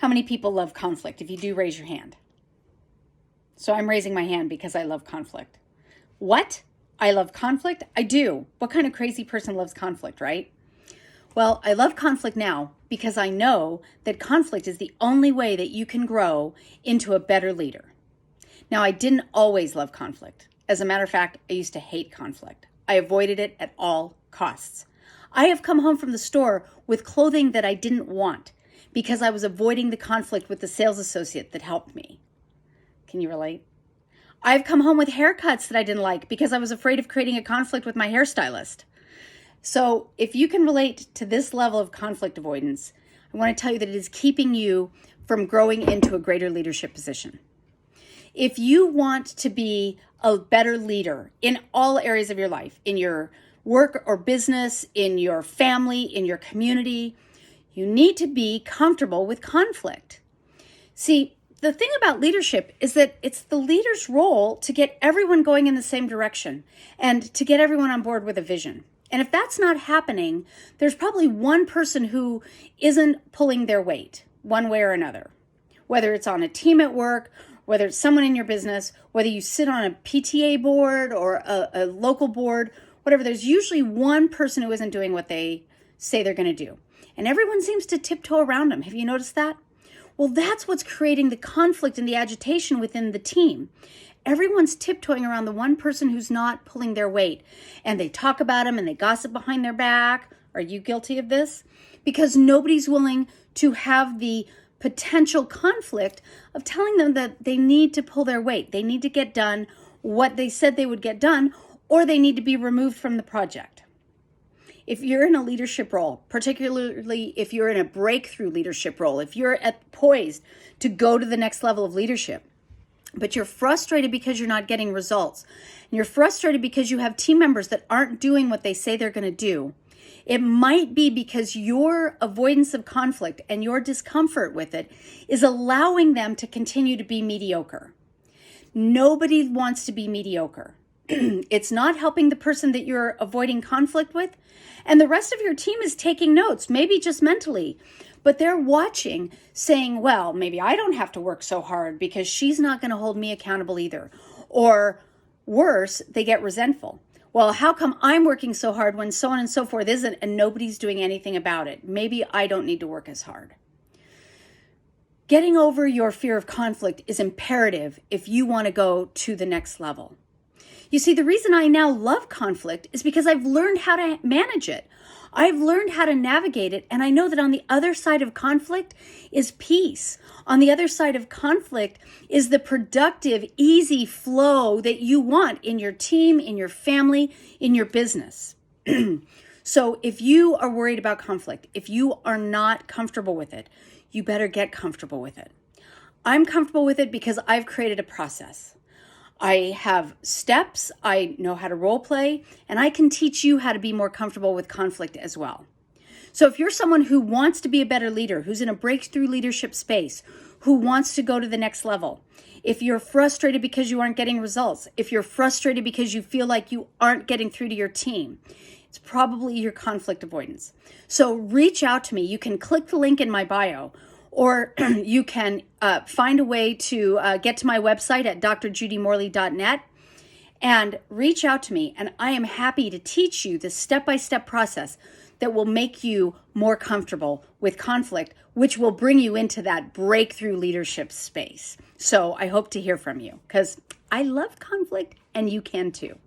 How many people love conflict? If you do, raise your hand. So I'm raising my hand because I love conflict. What? I love conflict? I do. What kind of crazy person loves conflict, right? Well, I love conflict now because I know that conflict is the only way that you can grow into a better leader. Now, I didn't always love conflict. As a matter of fact, I used to hate conflict. I avoided it at all costs. I have come home from the store with clothing that I didn't want because I was avoiding the conflict with the sales associate that helped me. Can you relate? I've come home with haircuts that I didn't like because I was afraid of creating a conflict with my hairstylist. So if you can relate to this level of conflict avoidance, I want to tell you that it is keeping you from growing into a greater leadership position. If you want to be a better leader in all areas of your life, in your work or business, in your family, in your community, you need to be comfortable with conflict. See, the thing about leadership is that it's the leader's role to get everyone going in the same direction and to get everyone on board with a vision. And if that's not happening, there's probably one person who isn't pulling their weight one way or another, whether it's on a team at work, whether it's someone in your business, whether you sit on a PTA board or a local board, whatever, there's usually one person who isn't doing what they say they're going to do. And everyone seems to tiptoe around them. Have you noticed that? Well, that's what's creating the conflict and the agitation within the team. Everyone's tiptoeing around the one person who's not pulling their weight. And they talk about them and they gossip behind their back. Are you guilty of this? Because nobody's willing to have the potential conflict of telling them that they need to pull their weight. They need to get done what they said they would get done, or they need to be removed from the project. If you're in a leadership role, particularly if you're in a breakthrough leadership role, if you're poised to go to the next level of leadership, but you're frustrated because you're not getting results, and you're frustrated because you have team members that aren't doing what they say they're going to do, it might be because your avoidance of conflict and your discomfort with it is allowing them to continue to be mediocre. Nobody wants to be mediocre. It's not helping the person that you're avoiding conflict with, and the rest of your team is taking notes, maybe just mentally, but they're watching saying, well, maybe I don't have to work so hard because she's not going to hold me accountable either. Or worse, they get resentful. Well, how come I'm working so hard when so on and so forth isn't and nobody's doing anything about it? Maybe I don't need to work as hard. Getting over your fear of conflict is imperative if you want to go to the next level. You see, the reason I now love conflict is because I've learned how to manage it. I've learned how to navigate it, and I know that on the other side of conflict is peace. On the other side of conflict is the productive, easy flow that you want in your team, in your family, in your business. So if you are worried about conflict, if you are not comfortable with it, you better get comfortable with it. I'm comfortable with it because I've created a process. I have steps, I know how to role play, and I can teach you how to be more comfortable with conflict as well. So if you're someone who wants to be a better leader, who's in a breakthrough leadership space, who wants to go to the next level, if you're frustrated because you aren't getting results, if you're frustrated because you feel like you aren't getting through to your team, it's probably your conflict avoidance. So reach out to me. You can click the link in my bio, or you can find a way to get to my website at drjudymorley.net and reach out to me. And I am happy to teach you the step-by-step process that will make you more comfortable with conflict, which will bring you into that breakthrough leadership space. So I hope to hear from you because I love conflict and you can too.